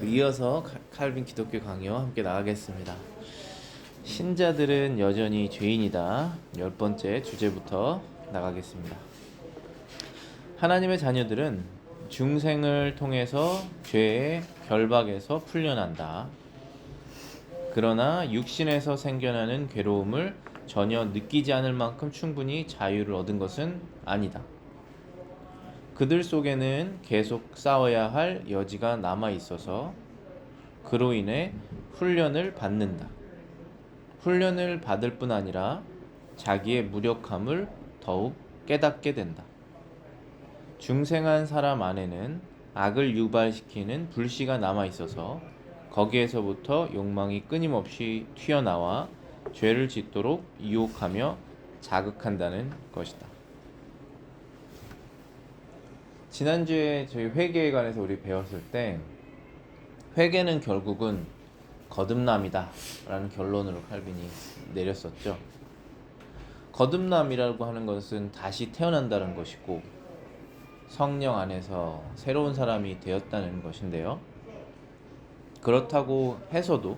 이어서 칼빈 기독교 강의와 함께 나가겠습니다. 신자들은 여전히 죄인이다. 10번째 주제부터 나가겠습니다. 하나님의 자녀들은 중생을 통해서 죄의 결박에서 풀려난다. 그러나 육신에서 생겨나는 괴로움을 전혀 느끼지 않을 만큼 충분히 자유를 얻은 것은 아니다. 그들 속에는 계속 싸워야 할 여지가 남아 있어서 그로 인해 훈련을 받는다. 훈련을 받을 뿐 아니라 자기의 무력함을 더욱 깨닫게 된다. 중생한 사람 안에는 악을 유발시키는 불씨가 남아 있어서 거기에서부터 욕망이 끊임없이 튀어나와 죄를 짓도록 유혹하며 자극한다는 것이다. 지난주에 저희 회개에 관해서 우리 배웠을 때 회개는 결국은 거듭남이다 라는 결론으로 칼빈이 내렸었죠. 거듭남이라고 하는 것은 다시 태어난다는 것이고 성령 안에서 새로운 사람이 되었다는 것인데요. 그렇다고 해도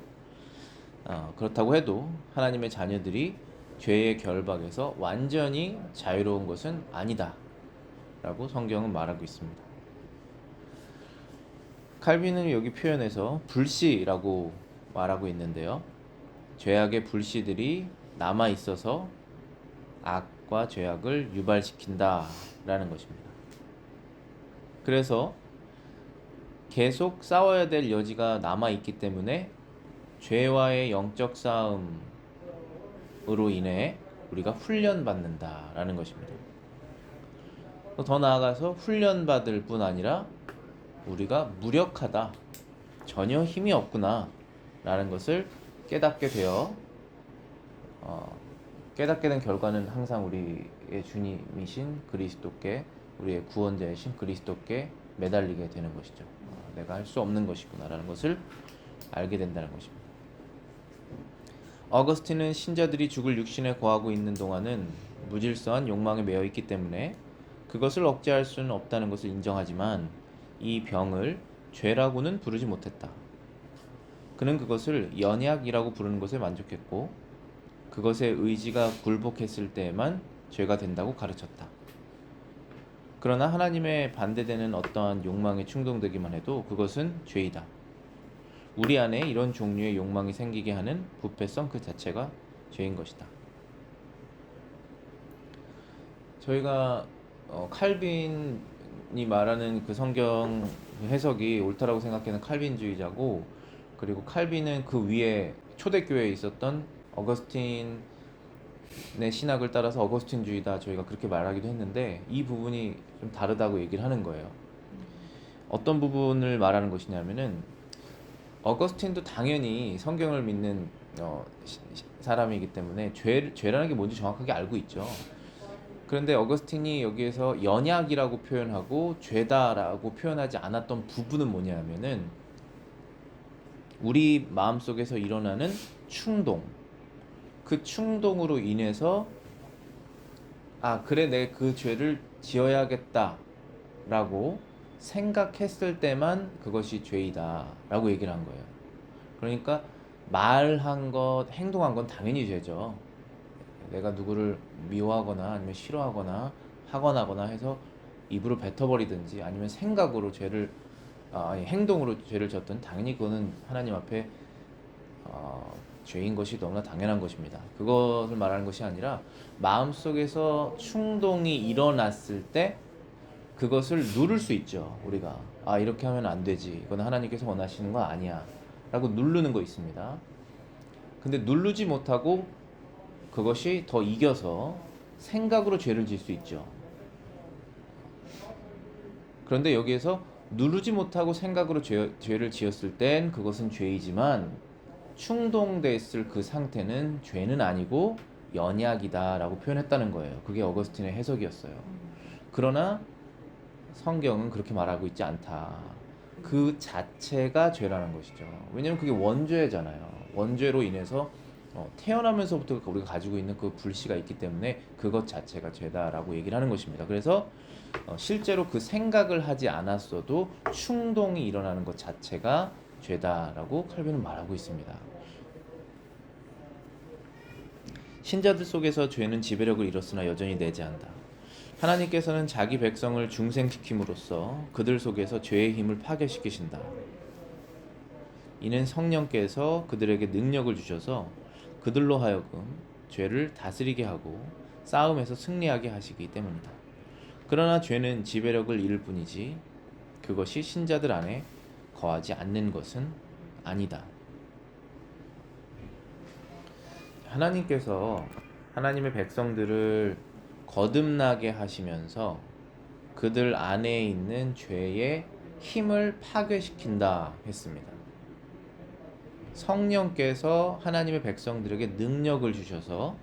하나님의 자녀들이 죄의 결박에서 완전히 자유로운 것은 아니다 라고 성경은 말하고 있습니다. 칼빈은 여기 표현에서 불씨라고 말하고 있는데요. 죄악의 불씨들이 남아 있어서 악과 죄악을 유발시킨다 라는 것입니다. 그래서 계속 싸워야 될 여지가 남아 있기 때문에 죄와의 영적 싸움으로 인해 우리가 훈련받는다 라는 것입니다. 더 나아가서 훈련받을 뿐 아니라 우리가 무력하다, 전혀 힘이 없구나 라는 것을 깨닫게 된 결과는 항상 우리의 주님이신 그리스도께, 우리의 구원자이신 그리스도께 매달리게 되는 것이죠. 내가 할 수 없는 것이구나 라는 것을 알게 된다는 것입니다. 어거스틴은 신자들이 죽을 육신에 거하고 있는 동안은 무질서한 욕망에 매여 있기 때문에 그것을 억제할 수는 없다는 것을 인정하지만 이 병을 죄라고는 부르지 못했다. 그는 그것을 연약이라고 부르는 것에 만족했고 그것의 의지가 굴복했을 때에만 죄가 된다고 가르쳤다. 그러나 하나님의 반대되는 어떠한 욕망에 충동되기만 해도 그것은 죄이다. 우리 안에 이런 종류의 욕망이 생기게 하는 부패성 그 자체가 죄인 것이다. 저희가 칼빈이 말하는 그 성경 해석이 옳다라고 생각하는 칼빈주의자고, 그리고 칼빈은 그 위에 초대교회에 있었던 어거스틴의 신학을 따라서 어거스틴주의다 저희가 그렇게 말하기도 했는데 이 부분이 좀 다르다고 얘기를 하는 거예요. 어떤 부분을 말하는 것이냐면은 어거스틴도 당연히 성경을 믿는 사람이기 때문에 죄라는 게 뭔지 정확하게 알고 있죠. 그런데 어거스틴이 여기에서 연약이라고 표현하고 죄다라고 표현하지 않았던 부분은 뭐냐면은 우리 마음속에서 일어나는 충동, 그 충동으로 인해서 그래 내가 그 죄를 지어야겠다 라고 생각했을 때만 그것이 죄이다 라고 얘기를 한 거예요. 그러니까 말한 것, 행동한 건 당연히 죄죠. 내가 누구를 미워하거나 아니면 싫어하거나 학원하거나 해서 입으로 뱉어버리든지 아니면 생각으로 행동으로 죄를 졌든 당연히 그거는 하나님 앞에 죄인 것이 너무나 당연한 것입니다. 그것을 말하는 것이 아니라 마음속에서 충동이 일어났을 때 그것을 누를 수 있죠. 우리가 이렇게 하면 안 되지, 이건 하나님께서 원하시는 거 아니야 라고 누르는 거 있습니다. 근데 누르지 못하고 그것이 더 이겨서 생각으로 죄를 지을 수 있죠. 그런데 여기에서 누르지 못하고 생각으로 죄를 지었을 땐 그것은 죄이지만 충동됐을 그 상태는 죄는 아니고 연약이다 라고 표현했다는 거예요. 그게 어거스틴의 해석이었어요. 그러나 성경은 그렇게 말하고 있지 않다. 그 자체가 죄라는 것이죠. 왜냐하면 그게 원죄잖아요. 원죄로 인해서 태어나면서부터 우리가 가지고 있는 그 불씨가 있기 때문에 그것 자체가 죄다라고 얘기를 하는 것입니다. 그래서 실제로 그 생각을 하지 않았어도 충동이 일어나는 것 자체가 죄다라고 칼빈은 말하고 있습니다. 신자들 속에서 죄는 지배력을 잃었으나 여전히 내재한다. 하나님께서는 자기 백성을 중생시킴으로써 그들 속에서 죄의 힘을 파괴시키신다. 이는 성령께서 그들에게 능력을 주셔서 그들로 하여금 죄를 다스리게 하고 싸움에서 승리하게 하시기 때문이다. 그러나 죄는 지배력을 잃을 뿐이지 그것이 신자들 안에 거하지 않는 것은 아니다. 하나님께서 하나님의 백성들을 거듭나게 하시면서 그들 안에 있는 죄의 힘을 파괴시킨다 했습니다. 성령께서 하나님의 백성들에게 능력을 주셔서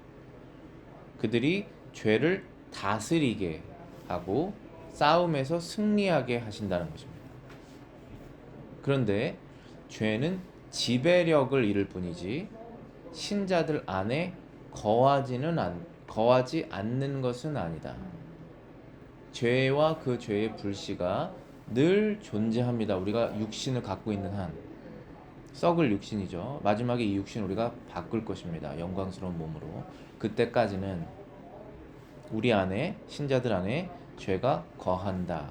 그들이 죄를 다스리게 하고 싸움에서 승리하게 하신다는 것입니다. 그런데 죄는 지배력을 잃을 뿐이지 신자들 안에 거하지 않는 것은 아니다. 죄와 그 죄의 불씨가 늘 존재합니다. 우리가 육신을 갖고 있는 한 썩을 육신이죠. 마지막에 이 육신을 우리가 바꿀 것입니다. 영광스러운 몸으로. 그때까지는 우리 안에 신자들 안에 죄가 거한다.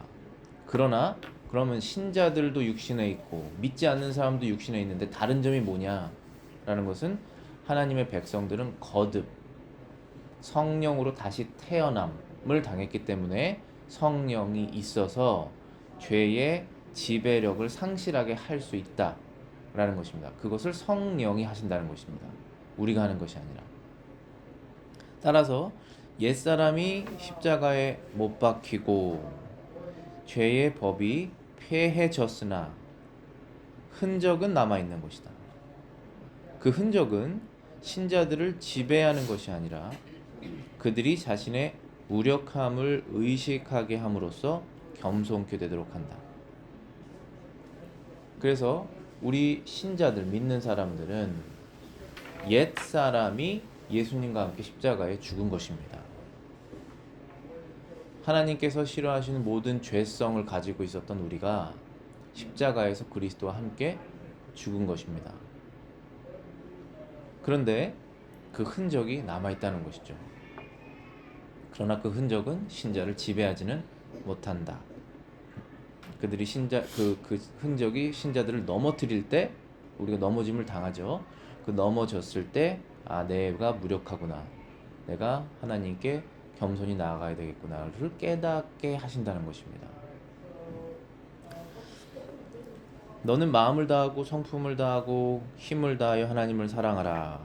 그러나 그러면 신자들도 육신에 있고 믿지 않는 사람도 육신에 있는데 다른 점이 뭐냐라는 것은 하나님의 백성들은 거듭 성령으로 다시 태어남을 당했기 때문에 성령이 있어서 죄의 지배력을 상실하게 할 수 있다라는 것입니다. 그것을 성령이 하신다는 것입니다. 우리가 하는 것이 아니라. 따라서 옛사람이 십자가에 못 박히고 죄의 법이 폐해졌으나 흔적은 남아있는 것이다. 그 흔적은 신자들을 지배하는 것이 아니라 그들이 자신의 무력함을 의식하게 함으로써 겸손케 되도록 한다. 그래서 우리 신자들, 믿는 사람들은 옛 사람이 예수님과 함께 십자가에 죽은 것입니다. 하나님께서 싫어하시는 모든 죄성을 가지고 있었던 우리가 십자가에서 그리스도와 함께 죽은 것입니다. 그런데 그 흔적이 남아있다는 것이죠. 그러나 그 흔적은 신자를 지배하지는 못한다. 그들이 그 흔적이 신자들을 넘어뜨릴 때 우리가 넘어짐을 당하죠. 그 넘어졌을 때 내가 무력하구나. 내가 하나님께 겸손히 나아가야 되겠구나를 깨닫게 하신다는 것입니다. 너는 마음을 다하고 성품을 다하고 힘을 다하여 하나님을 사랑하라.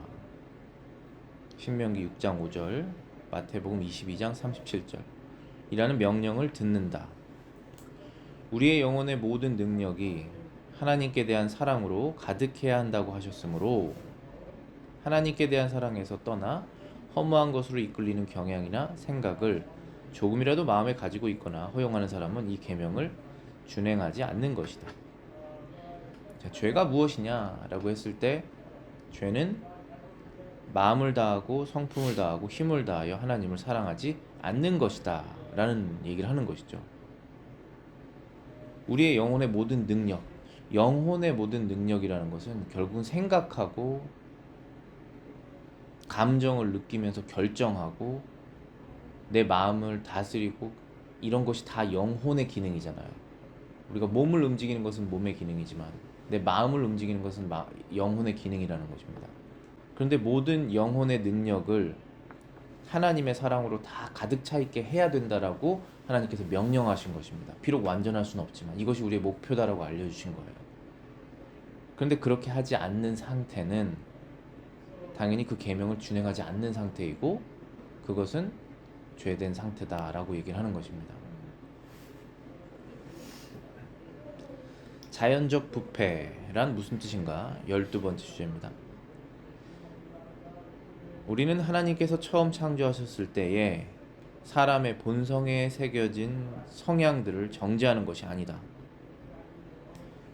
신명기 6장 5절, 마태복음 22장 37절 이라는 명령을 듣는다. 우리의 영혼의 모든 능력이 하나님께 대한 사랑으로 가득해야 한다고 하셨으므로 하나님께 대한 사랑에서 떠나 허무한 것으로 이끌리는 경향이나 생각을 조금이라도 마음에 가지고 있거나 허용하는 사람은 이 계명을 준행하지 않는 것이다. 자, 죄가 무엇이냐라고 했을 때 죄는 마음을 다하고 성품을 다하고 힘을 다하여 하나님을 사랑하지 않는 것이다 라는 얘기를 하는 것이죠. 우리의 영혼의 모든 능력, 영혼의 모든 능력이라는 것은 결국은 생각하고 감정을 느끼면서 결정하고 내 마음을 다스리고 이런 것이 다 영혼의 기능이잖아요. 우리가 몸을 움직이는 것은 몸의 기능이지만 내 마음을 움직이는 것은 영혼의 기능이라는 것입니다. 그런데 모든 영혼의 능력을 하나님의 사랑으로 다 가득 차 있게 해야 된다라고 하나님께서 명령하신 것입니다. 비록 완전할 수는 없지만 이것이 우리의 목표다라고 알려주신 거예요. 그런데 그렇게 하지 않는 상태는 당연히 그 계명을 준행하지 않는 상태이고 그것은 죄된 상태다라고 얘기를 하는 것입니다. 자연적 부패란 무슨 뜻인가? 12번째 주제입니다. 우리는 하나님께서 처음 창조하셨을 때에 사람의 본성에 새겨진 성향들을 정죄하는 것이 아니다.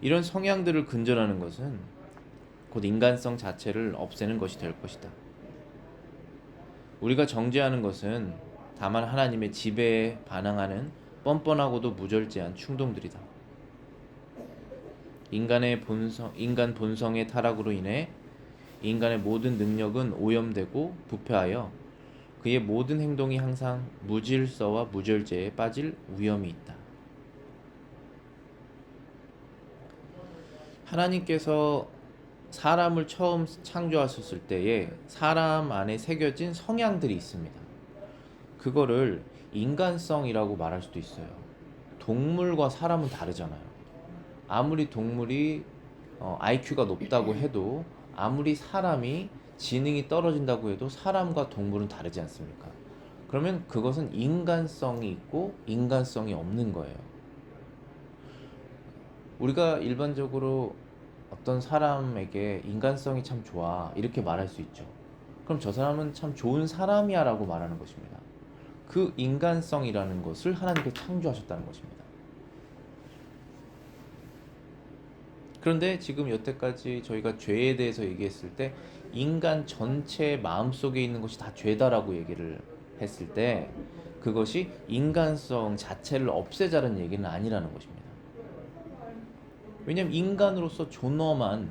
이런 성향들을 근절하는 것은 곧 인간성 자체를 없애는 것이 될 것이다. 우리가 정죄하는 것은 다만 하나님의 지배에 반항하는 뻔뻔하고도 무절제한 충동들이다. 인간 본성의 타락으로 인해 인간의 모든 능력은 오염되고 부패하여 그의 모든 행동이 항상 무질서와 무절제에 빠질 위험이 있다. 하나님께서 사람을 처음 창조하셨을 때에 사람 안에 새겨진 성향들이 있습니다. 그거를 인간성이라고 말할 수도 있어요. 동물과 사람은 다르잖아요. 아무리 동물이 IQ가 높다고 해도, 아무리 사람이 지능이 떨어진다고 해도 사람과 동물은 다르지 않습니까? 그러면 그것은 인간성이 있고 인간성이 없는 거예요. 우리가 일반적으로 어떤 사람에게 인간성이 참 좋아 이렇게 말할 수 있죠. 그럼 저 사람은 참 좋은 사람이야 라고 말하는 것입니다. 그 인간성이라는 것을 하나님께서 창조하셨다는 것입니다. 그런데 지금 여태까지 저희가 죄에 대해서 얘기했을 때 인간 전체의 마음속에 있는 것이 다 죄다라고 얘기를 했을 때 그것이 인간성 자체를 없애자는 얘기는 아니라는 것입니다. 왜냐하면 인간으로서 존엄한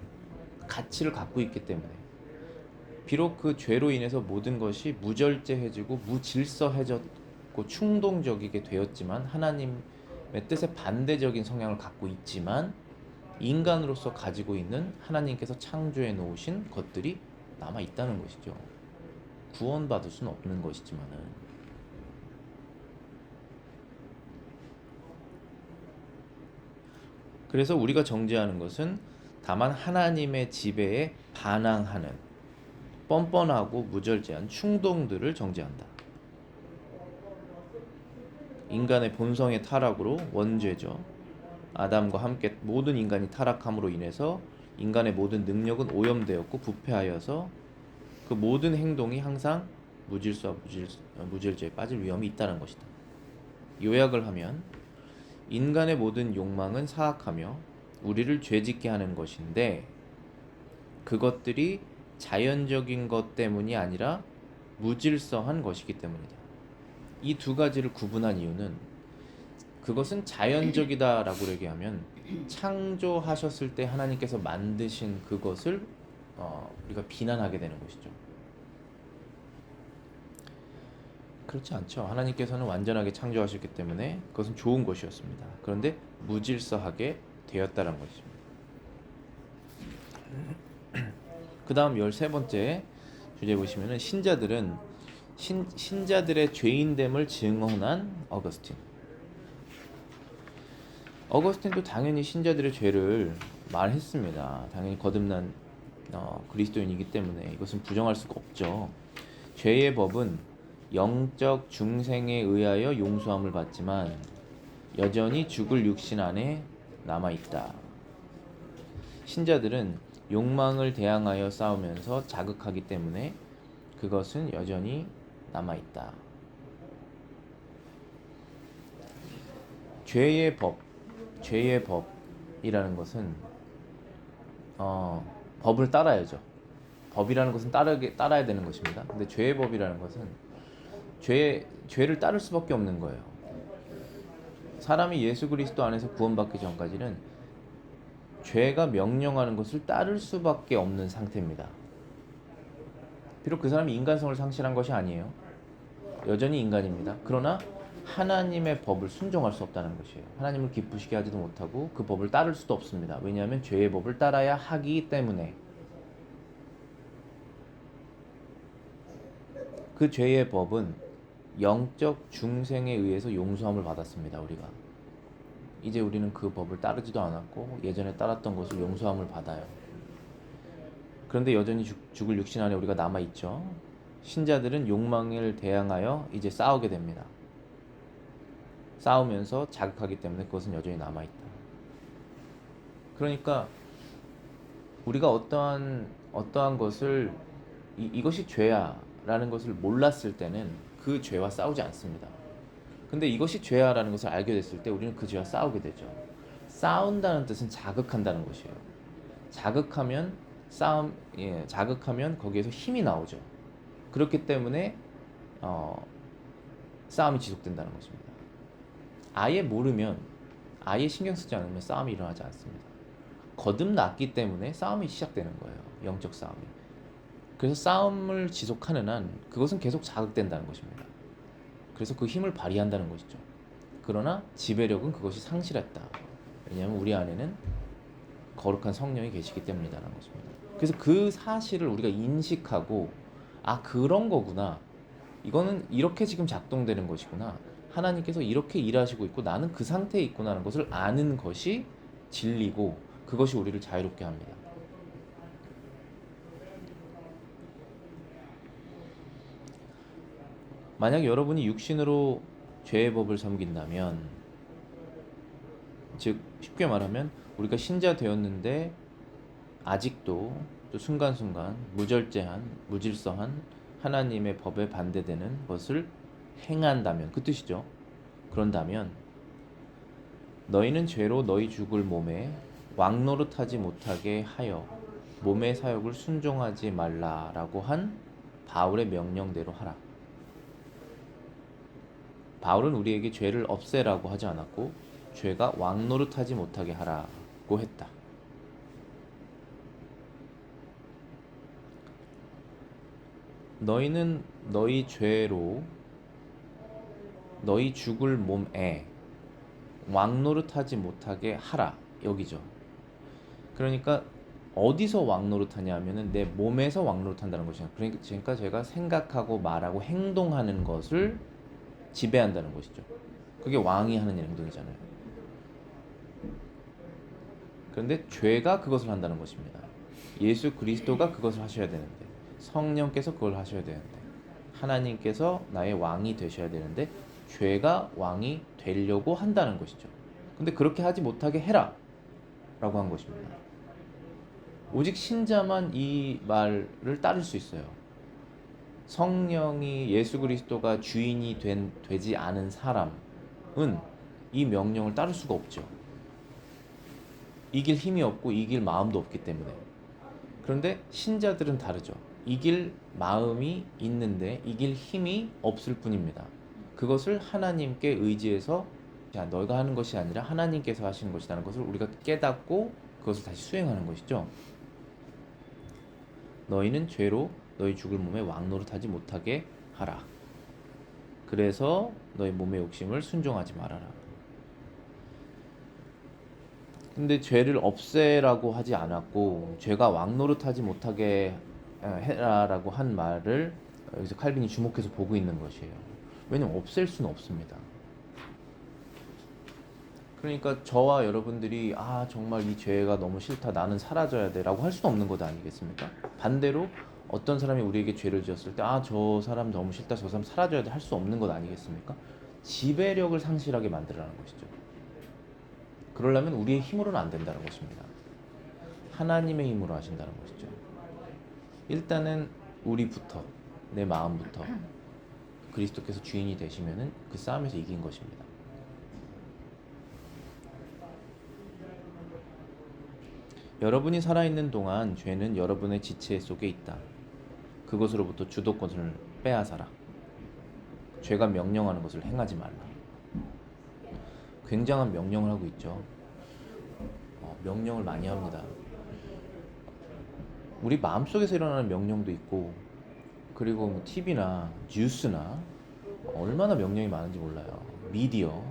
가치를 갖고 있기 때문에, 비록 그 죄로 인해서 모든 것이 무절제해지고 무질서해졌고 충동적이게 되었지만, 하나님의 뜻에 반대적인 성향을 갖고 있지만 인간으로서 가지고 있는 하나님께서 창조해 놓으신 것들이 남아 있다는 것이죠. 구원받을 수는 없는 것이지만은. 그래서 우리가 정죄하는 것은 다만 하나님의 지배에 반항하는 뻔뻔하고 무절제한 충동들을 정죄한다. 인간의 본성의 타락으로 원죄죠. 아담과 함께 모든 인간이 타락함으로 인해서 인간의 모든 능력은 오염되었고 부패하여서 그 모든 행동이 항상 무질서와 무질제에 빠질 위험이 있다는 것이다. 요약을 하면 인간의 모든 욕망은 사악하며 우리를 죄짓게 하는 것인데, 그것들이 자연적인 것 때문이 아니라 무질서한 것이기 때문이다. 이 두 가지를 구분한 이유는, 그것은 자연적이다라고 얘기하면 창조하셨을 때 하나님께서 만드신 그것을 우리가 비난하게 되는 것이죠. 그렇지 않죠. 하나님께서는 완전하게 창조하셨기 때문에 그것은 좋은 것이었습니다. 그런데 무질서하게 되었다는 것입니다. 그 다음 13번째 주제 보시면 신자들은 신자들의 죄인됨을 증언한 어거스틴. 어거스틴도 당연히 신자들의 죄를 말했습니다. 당연히 거듭난 그리스도인이기 때문에 이것은 부정할 수가 없죠. 죄의 법은 영적 중생에 의하여 용서함을 받지만 여전히 죽을 육신 안에 남아있다. 신자들은 욕망을 대항하여 싸우면서 자극하기 때문에 그것은 여전히 남아있다. 죄의 법이라는 것은 법을 따라야죠. 법이라는 것은 따라야 되는 것입니다. 근데 죄의 법이라는 것은 죄를 따를 수밖에 없는 거예요. 사람이 예수 그리스도 안에서 구원받기 전까지는 죄가 명령하는 것을 따를 수밖에 없는 상태입니다. 비록 그 사람이 인간성을 상실한 것이 아니에요. 여전히 인간입니다. 그러나 하나님의 법을 순종할 수 없다는 것이에요. 하나님을 기쁘시게 하지도 못하고 그 법을 따를 수도 없습니다. 왜냐하면 죄의 법을 따라야 하기 때문에. 그 죄의 법은 영적 중생에 의해서 용서함을 받았습니다. 우리가 이제 우리는 그 법을 따르지도 않았고 예전에 따랐던 것을 용서함을 받아요. 그런데 여전히 죽을 육신 안에 우리가 남아있죠. 신자들은 욕망을 대항하여 이제 싸우게 됩니다. 싸우면서 자극하기 때문에 그것은 여전히 남아있다. 그러니까 우리가 어떠한 것을 이것이 죄야 라는 것을 몰랐을 때는 그 죄와 싸우지 않습니다. 근데 이것이 죄야 라는 것을 알게 됐을 때 우리는 그 죄와 싸우게 되죠. 싸운다는 뜻은 자극한다는 것이에요. 자극하면 거기에서 힘이 나오죠. 그렇기 때문에 싸움이 지속된다는 것입니다. 아예 모르면, 아예 신경 쓰지 않으면 싸움이 일어나지 않습니다. 거듭났기 때문에 싸움이 시작되는 거예요. 영적 싸움이. 그래서 싸움을 지속하는 한 그것은 계속 자극된다는 것입니다. 그래서 그 힘을 발휘한다는 것이죠. 그러나 지배력은 그것이 상실했다. 왜냐하면 우리 안에는 거룩한 성령이 계시기 때문이라는 것입니다. 그래서 그 사실을 우리가 인식하고 그런 거구나. 이거는 이렇게 지금 작동되는 것이구나. 하나님께서 이렇게 일하시고 있고 나는 그 상태에 있구나라는 것을 아는 것이 진리고 그것이 우리를 자유롭게 합니다. 만약 여러분이 육신으로 죄의 법을 섬긴다면, 즉 쉽게 말하면 우리가 신자 되었는데 아직도 또 순간순간 무절제한, 무질서한 하나님의 법에 반대되는 것을 행한다면, 그 뜻이죠. 그런다면 너희는 죄로 너희 죽을 몸에 왕노릇하지 못하게 하여 몸의 사욕을 순종하지 말라라고 한 바울의 명령대로 하라. 바울은 우리에게 죄를 없애라고 하지 않았고 죄가 왕노릇하지 못하게 하라고 했다. 너희는 너희 죄로 너희 죽을 몸에 왕노릇하지 못하게 하라, 여기죠. 그러니까 어디서 왕노릇하냐 하면은 내 몸에서 왕노릇한다는 것이죠. 그러니까 제가 생각하고 말하고 행동하는 것을 지배한다는 것이죠. 그게 왕이 하는 행동이잖아요. 그런데 죄가 그것을 한다는 것입니다. 예수 그리스도가 그것을 하셔야 되는데, 성령께서 그걸 하셔야 되는데, 하나님께서 나의 왕이 되셔야 되는데 죄가 왕이 되려고 한다는 것이죠. 근데 그렇게 하지 못하게 해라 라고 한 것입니다. 오직 신자만 이 말을 따를 수 있어요. 성령이 예수 그리스도가 주인이 되지 않은 사람은 이 명령을 따를 수가 없죠. 이길 힘이 없고 이길 마음도 없기 때문에. 그런데 신자들은 다르죠. 이길 마음이 있는데 이길 힘이 없을 뿐입니다. 그것을 하나님께 의지해서 너희가 하는 것이 아니라 하나님께서 하시는 것이라는 것을 우리가 깨닫고 그것을 다시 수행하는 것이죠. 너희는 죄로 너희 죽을 몸에 왕노릇하지 못하게 하라. 그래서 너희 몸의 욕심을 순종하지 말아라. 근데 죄를 없애라고 하지 않았고 죄가 왕노릇하지 못하게 해라라고 한 말을 여기서 칼빈이 주목해서 보고 있는 것이에요. 왜냐면 없앨 수는 없습니다. 그러니까 저와 여러분들이 정말 이 죄가 너무 싫다, 나는 사라져야 돼 라고 할 수는 없는 것 아니겠습니까? 반대로 어떤 사람이 우리에게 죄를 지었을 때 저 사람 너무 싫다, 저 사람 사라져야 돼 할 수 없는 것 아니겠습니까? 지배력을 상실하게 만들라는 것이죠. 그러려면 우리의 힘으로는 안 된다는 것입니다. 하나님의 힘으로 하신다는 것이죠. 일단은 우리부터, 내 마음부터 그리스도께서 주인이 되시면은 그 싸움에서 이긴 것입니다. 여러분이 살아있는 동안 죄는 여러분의 지체 속에 있다. 그것으로부터 주도권을 빼앗아라. 죄가 명령하는 것을 행하지 말라. 굉장한 명령을 하고 있죠. 명령을 많이 합니다. 우리 마음속에서 일어나는 명령도 있고, 그리고 TV나 뉴스나 얼마나 명령이 많은지 몰라요. 미디어,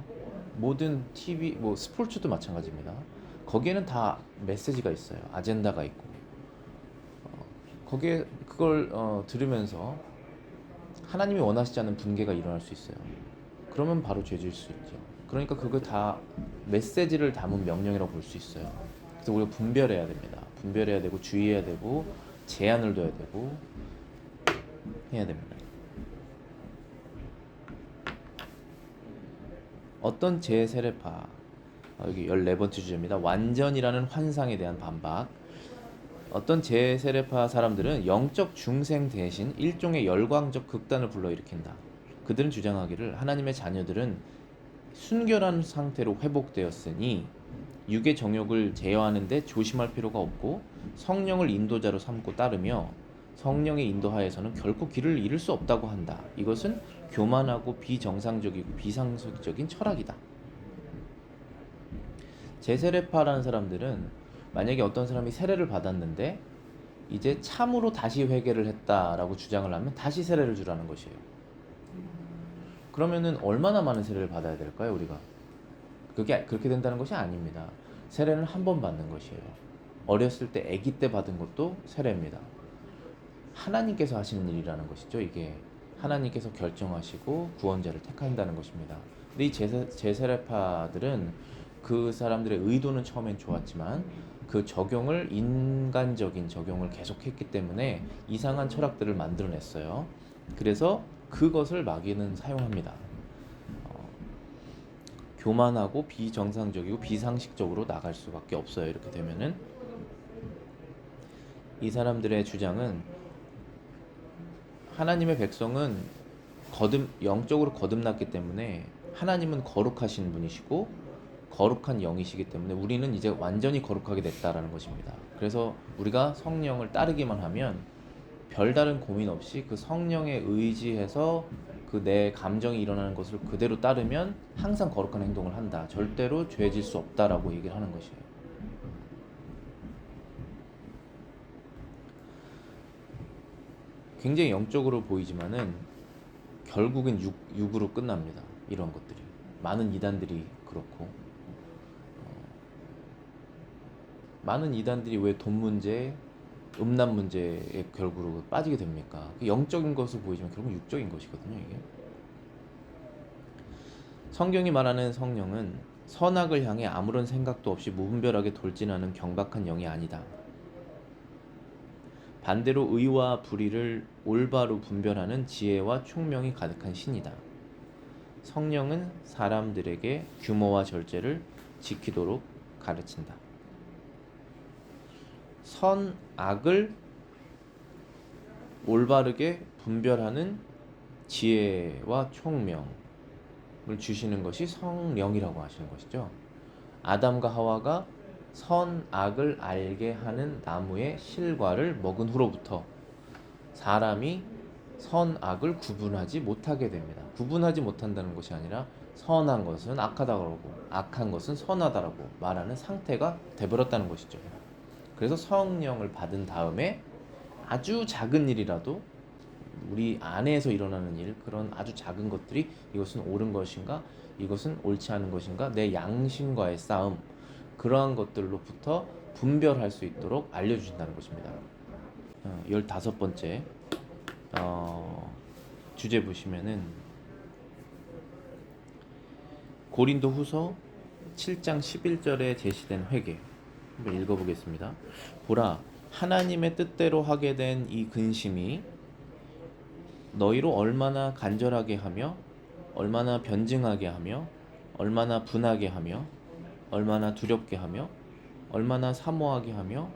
모든 TV, 스포츠도 마찬가지입니다. 거기에는 다 메시지가 있어요. 아젠다가 있고. 거기에 그걸 들으면서 하나님이 원하시지 않는 분개가 일어날 수 있어요. 그러면 바로 죄질 수 있죠. 그러니까 그거 다 메시지를 담은 명령이라고 볼 수 있어요. 그래서 우리가 분별해야 됩니다. 분별해야 되고 주의해야 되고 제한을 둬야 되고 해야 됩니다. 어떤 제세례파, 여기 14번째 주제입니다. 완전이라는 환상에 대한 반박. 어떤 제세례파 사람들은 영적 중생 대신 일종의 열광적 극단을 불러일으킨다. 그들은 주장하기를 하나님의 자녀들은 순결한 상태로 회복되었으니 육의 정욕을 제어하는 데 조심할 필요가 없고 성령을 인도자로 삼고 따르며 성령의 인도하에서는 결코 길을 잃을 수 없다고 한다. 이것은 교만하고 비정상적이고 비상식적인 철학이다. 제세례파라는 사람들은 만약에 어떤 사람이 세례를 받았는데 이제 참으로 다시 회개를 했다라고 주장을 하면 다시 세례를 주라는 것이에요. 그러면은 얼마나 많은 세례를 받아야 될까요, 우리가? 그게 그렇게 된다는 것이 아닙니다. 세례는 한 번 받는 것이에요. 어렸을 때 아기 때 받은 것도 세례입니다. 하나님께서 하시는 일이라는 것이죠. 이게 하나님께서 결정하시고 구원자를 택한다는 것입니다. 근데 이 제세례파들은 그 사람들의 의도는 처음엔 좋았지만 그 적용을 인간적인 적용을 계속했기 때문에 이상한 철학들을 만들어냈어요. 그래서 그것을 마귀는 사용합니다. 교만하고 비정상적이고 비상식적으로 나갈 수밖에 없어요. 이렇게 되면은 이 사람들의 주장은 하나님의 백성은 영적으로 거듭났기 때문에 하나님은 거룩하신 분이시고 거룩한 영이시기 때문에 우리는 이제 완전히 거룩하게 됐다라는 것입니다. 그래서 우리가 성령을 따르기만 하면 별다른 고민 없이 그 성령에 의지해서 그 내 감정이 일어나는 것을 그대로 따르면 항상 거룩한 행동을 한다. 절대로 죄질 수 없다라고 얘기를 하는 것이에요. 굉장히 영적으로 보이지만은 결국은 육으로 끝납니다. 이런 것들이 많은 이단들이 그렇고 많은 이단들이 왜 돈 문제, 음란 문제에 결국으로 빠지게 됩니까? 영적인 것을 보이지만 결국 육적인 것이거든요. 이게 성경이 말하는 성령은 선악을 향해 아무런 생각도 없이 무분별하게 돌진하는 경박한 영이 아니다. 반대로 의와 불의를 올바로 분별하는 지혜와 총명이 가득한 신이다. 성령은 사람들에게 규모와 절제를 지키도록 가르친다. 선악을 올바르게 분별하는 지혜와 총명을 주시는 것이 성령이라고 하시는 것이죠. 아담과 하와가 선악을 알게 하는 나무의 실과를 먹은 후로부터 사람이 선악을 구분하지 못하게 됩니다. 구분하지 못한다는 것이 아니라 선한 것은 악하다고 악한 것은 선하다라고 말하는 상태가 되버렸다는 것이죠. 그래서 성령을 받은 다음에 아주 작은 일이라도 우리 안에서 일어나는 일, 그런 아주 작은 것들이 이것은 옳은 것인가, 이것은 옳지 않은 것인가, 내 양심과의 싸움, 그러한 것들로부터 분별할 수 있도록 알려주신다는 것입니다. 15번째 주제 보시면은 고린도 후서 7장 11절에 제시된 회개 한번 읽어보겠습니다. 보라, 하나님의 뜻대로 하게 된 이 근심이 너희로 얼마나 간절하게 하며 얼마나 변증하게 하며 얼마나 분하게 하며 얼마나 두렵게 하며 얼마나 사모하게 하며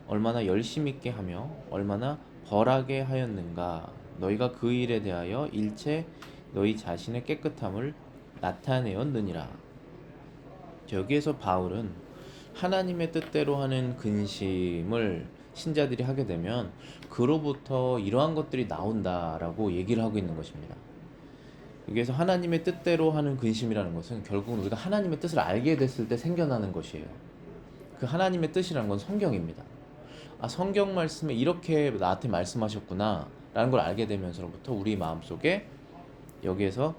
얼마나 열심 있게 하며 얼마나 벌하게 하였는가. 너희가 그 일에 대하여 일체 너희 자신의 깨끗함을 나타내었느니라. 여기에서 바울은 하나님의 뜻대로 하는 근심을 신자들이 하게 되면 그로부터 이러한 것들이 나온다라고 얘기를 하고 있는 것입니다. 여기에서 하나님의 뜻대로 하는 근심이라는 것은 결국은 우리가 하나님의 뜻을 알게 됐을 때 생겨나는 것이에요. 그 하나님의 뜻이라는 건 성경입니다. 아, 성경 말씀에 이렇게 나한테 말씀하셨구나 라는 걸 알게 되면서부터 우리 마음속에 여기에서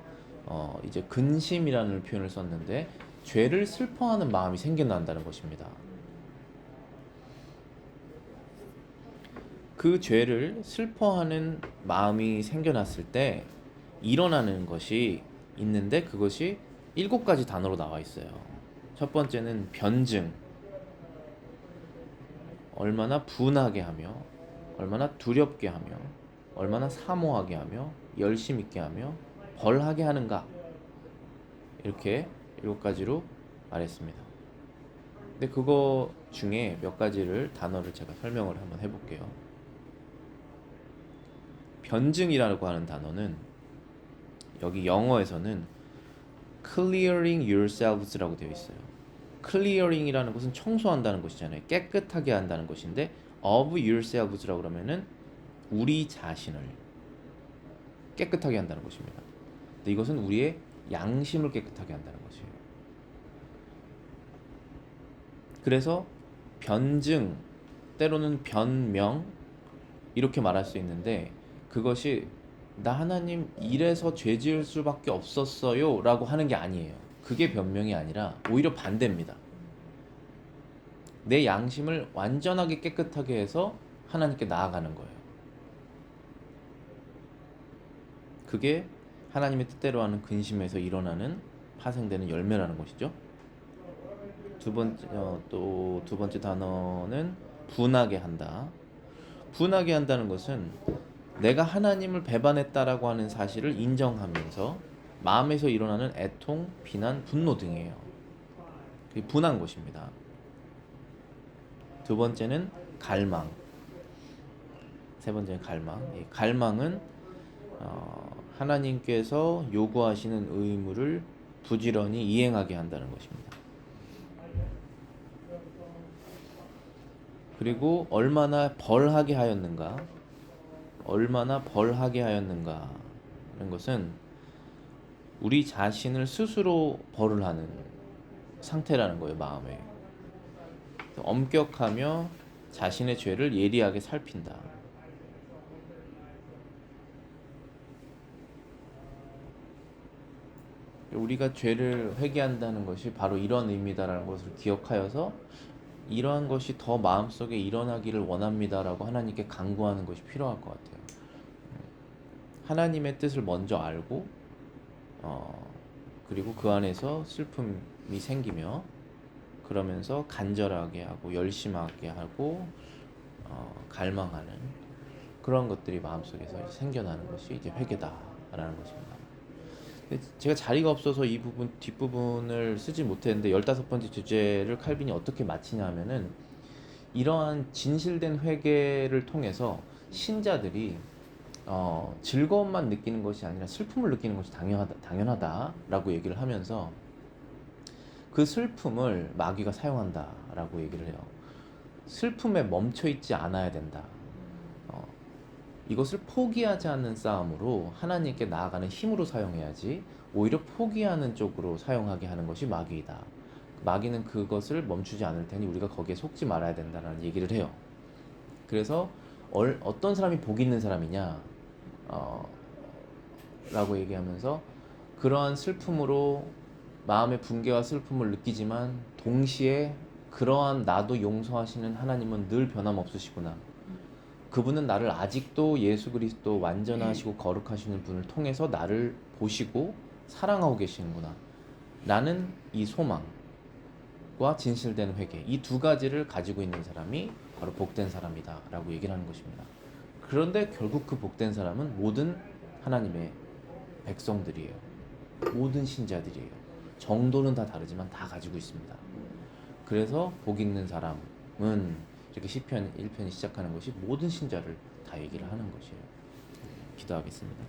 이제 근심이라는 표현을 썼는데 죄를 슬퍼하는 마음이 생겨난다는 것입니다. 그 죄를 슬퍼하는 마음이 생겨났을 때 일어나는 것이 있는데 그것이 7가지 단어로 나와 있어요. 첫 번째는 변증, 얼마나 분하게 하며 얼마나 두렵게 하며 얼마나 사모하게 하며 열심 있게 하며 벌하게 하는가, 이렇게 7가지로 말했습니다. 근데 그거 중에 몇 가지를 단어를 제가 설명을 한번 해볼게요. 변증이라고 하는 단어는 여기 영어에서는 clearing yourselves라고 되어 있어요. clearing이라는 것은 청소한다는 것이잖아요. 깨끗하게 한다는 것인데 of yourselves라고 그러면은 우리 자신을 깨끗하게 한다는 것입니다. 근데 이것은 우리의 양심을 깨끗하게 한다는 것이에요. 그래서 변증, 때로는 변명 이렇게 말할 수 있는데 그것이 나 하나님 이래서 죄 지을 수밖에 없었어요 라고 하는 게 아니에요. 그게 변명이 아니라 오히려 반대입니다. 내 양심을 완전하게 깨끗하게 해서 하나님께 나아가는 거예요. 그게 하나님의 뜻대로 하는 근심에서 일어나는 파생되는 열매라는 것이죠. 또 두 번째 단어는 분하게 한다. 분하게 한다는 것은 내가 하나님을 배반했다라고 하는 사실을 인정하면서 마음에서 일어나는 애통, 비난, 분노 등이에요. 그게 분한 것입니다. 두 번째는 갈망. 세 번째는 갈망. 이 갈망은 하나님께서 요구하시는 의무를 부지런히 이행하게 한다는 것입니다. 그리고 얼마나 벌하게 하였는가 하는 것은 우리 자신을 스스로 벌을 하는 상태라는 거예요. 마음에 엄격하며 자신의 죄를 예리하게 살핀다. 우리가 죄를 회개한다는 것이 바로 이런 의미다라는 것을 기억하여서 이러한 것이 더 마음속에 일어나기를 원합니다라고 하나님께 간구하는 것이 필요할 것 같아요. 하나님의 뜻을 먼저 알고 그리고 그 안에서 슬픔이 생기며 그러면서 간절하게 하고 열심하게 하고 갈망하는 그런 것들이 마음속에서 생겨나는 것이 이제 회개다라는 것입니다. 제가 자리가 없어서 이 부분 뒷부분을 쓰지 못했는데 15번째 주제를 칼빈이 어떻게 마치냐 하면은 이러한 진실된 회개를 통해서 신자들이 즐거움만 느끼는 것이 아니라 슬픔을 느끼는 것이 당연하다라고 얘기를 하면서 그 슬픔을 마귀가 사용한다라고 얘기를 해요. 슬픔에 멈춰 있지 않아야 된다. 이것을 포기하지 않는 싸움으로 하나님께 나아가는 힘으로 사용해야지 오히려 포기하는 쪽으로 사용하게 하는 것이 마귀이다. 마귀는 그것을 멈추지 않을 테니 우리가 거기에 속지 말아야 된다는 얘기를 해요. 그래서 어떤 사람이 복 있는 사람이냐 라고 얘기하면서 그러한 슬픔으로 마음의 붕괴와 슬픔을 느끼지만 동시에 그러한 나도 용서하시는 하나님은 늘 변함없으시구나. 그분은 나를 아직도 예수 그리스도 완전하시고 거룩하시는 분을 통해서 나를 보시고 사랑하고 계시는구나. 나는 이 소망과 진실된 회개 이 두 가지를 가지고 있는 사람이 바로 복된 사람이다 라고 얘기를 하는 것입니다. 그런데 결국 그 복된 사람은 모든 하나님의 백성들이에요. 모든 신자들이에요. 정도는 다 다르지만 다 가지고 있습니다. 그래서 복 있는 사람은 이렇게 시편 1편이 시작하는 것이 모든 신자를 다 얘기를 하는 것이에요. 기도하겠습니다.